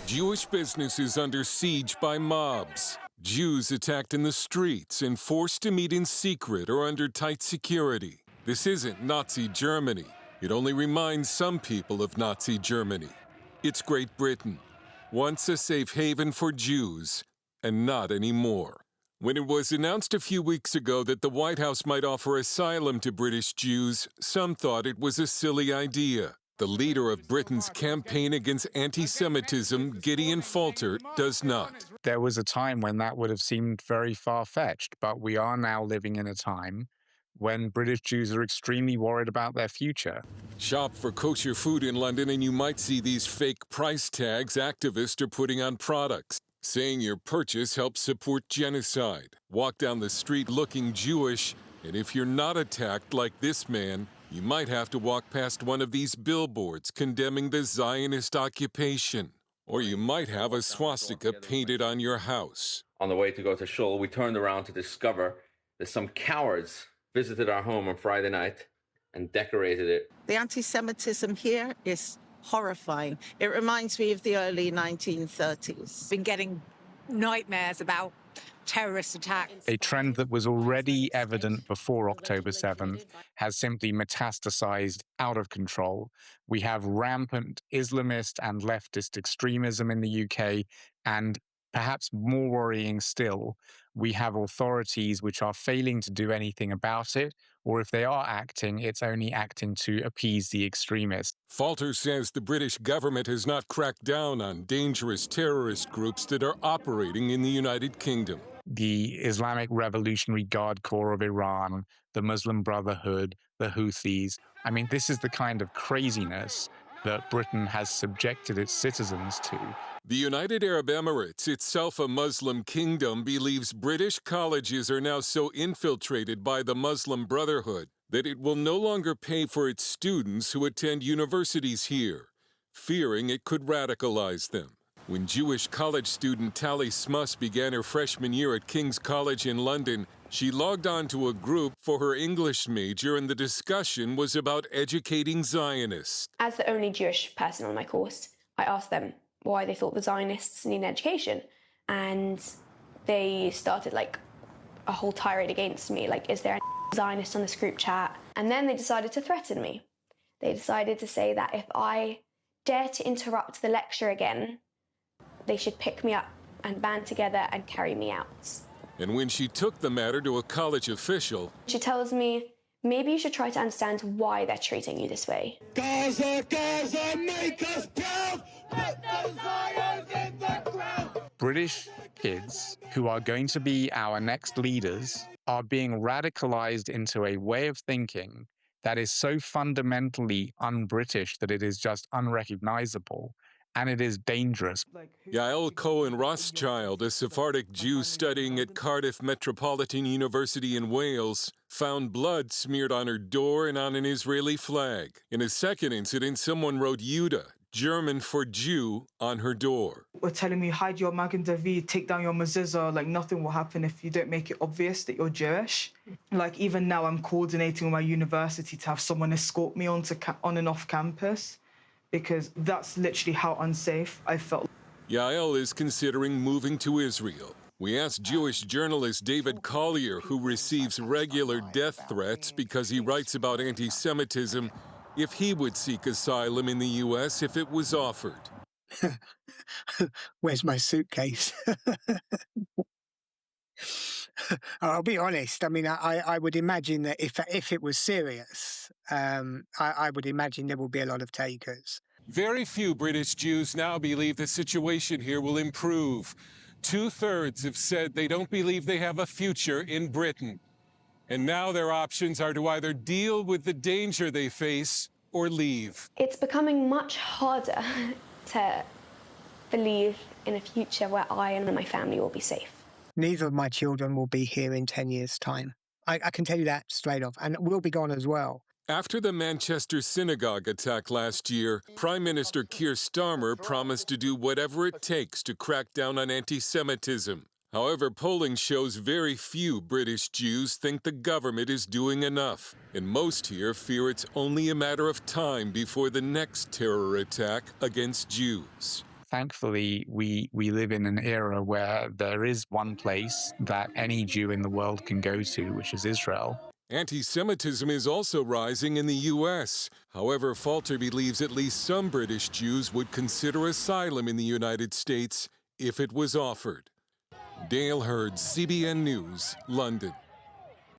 Jewish businesses under siege by mobs. Jews attacked in the streets and forced to meet in secret or under tight security. This isn't Nazi Germany. It only reminds some people of Nazi Germany. It's Great Britain, once a safe haven for Jews, and not anymore. When it was announced a few weeks ago that the White House might offer asylum to British Jews, some thought it was a silly idea. The leader of Britain's campaign against anti-Semitism, Gideon Falter, does not. There was a time when that would have seemed very far-fetched, but we are now living in a time when British Jews are extremely worried about their future. Shop for kosher food in London and you might see these fake price tags activists are putting on products, saying your purchase helps support genocide. Walk down the street looking Jewish, and if you're not attacked like this man, you might have to walk past one of these billboards condemning the Zionist occupation. Or you might have a swastika painted on your house. On the way to go to shul, we turned around to discover that some cowards visited our home on Friday night and decorated it. The anti-Semitism here is horrifying. It reminds me of the early 1930s. Been getting nightmares about terrorist attacks. A trend that was already evident before October 7th has simply metastasized out of control. We have rampant Islamist and leftist extremism in the UK, and perhaps more worrying still, we have authorities which are failing to do anything about it, or if they are acting, it's only acting to appease the extremists. Falter says the British government has not cracked down on dangerous terrorist groups that are operating in the United Kingdom. The Islamic Revolutionary Guard Corps of Iran, the Muslim Brotherhood, the Houthis. I mean, this is the kind of craziness that Britain has subjected its citizens to. The United Arab Emirates, itself a Muslim kingdom, believes British colleges are now so infiltrated by the Muslim Brotherhood that it will no longer pay for its students who attend universities here, fearing it could radicalize them. When Jewish college student Tali Smuss began her freshman year at King's College in London, she logged on to a group for her English major, and the discussion was about educating Zionists. As the only Jewish person on my course, I asked them why they thought the Zionists need an education. And they started like a whole tirade against me, like, is there a Zionist on this group chat? And then they decided to threaten me. They decided to say that if I dare to interrupt the lecture again, they should pick me up and band together and carry me out. And when she took the matter to a college official, she tells me, maybe you should try to understand why they're treating you this way. Gaza, Gaza, make us proud! Put those lions in the ground! British kids who are going to be our next leaders are being radicalized into a way of thinking that is so fundamentally un-British that it is just unrecognizable. And it is dangerous. Yael Cohen Rothschild, a Sephardic Jew studying at Cardiff Metropolitan University in Wales, found blood smeared on her door and on an Israeli flag. In a second incident, someone wrote Yuda, German for Jew, on her door. We're telling me, hide your Magen David, take down your mezuzah, like nothing will happen if you don't make it obvious that you're Jewish. Like even now I'm coordinating with my university to have someone escort me on and off campus, because that's literally how unsafe I felt. Yael is considering moving to Israel. We asked Jewish journalist David Collier, who receives regular death threats because he writes about anti-Semitism, if he would seek asylum in the U.S. if it was offered. Where's my suitcase? I'll be honest. I mean, I would imagine that if it was serious, I would imagine there will be a lot of takers. Very few British Jews now believe the situation here will improve. 2/3 have said they don't believe they have a future in Britain. And now their options are to either deal with the danger they face or leave. It's becoming much harder to believe in a future where I and my family will be safe. Neither of my children will be here in 10 years' time. I can tell you that straight off, and we'll be gone as well. After the Manchester synagogue attack last year, Prime Minister Keir Starmer promised to do whatever it takes to crack down on anti-Semitism. However, polling shows very few British Jews think the government is doing enough, and most here fear it's only a matter of time before the next terror attack against Jews. thankfully, we live in an era where there is one place that any Jew in the world can go to, which is Israel. Anti-Semitism is also rising in the U.S. However, Falter believes at least some British Jews would consider asylum in the United States if it was offered. Dale Hurd, CBN News, London.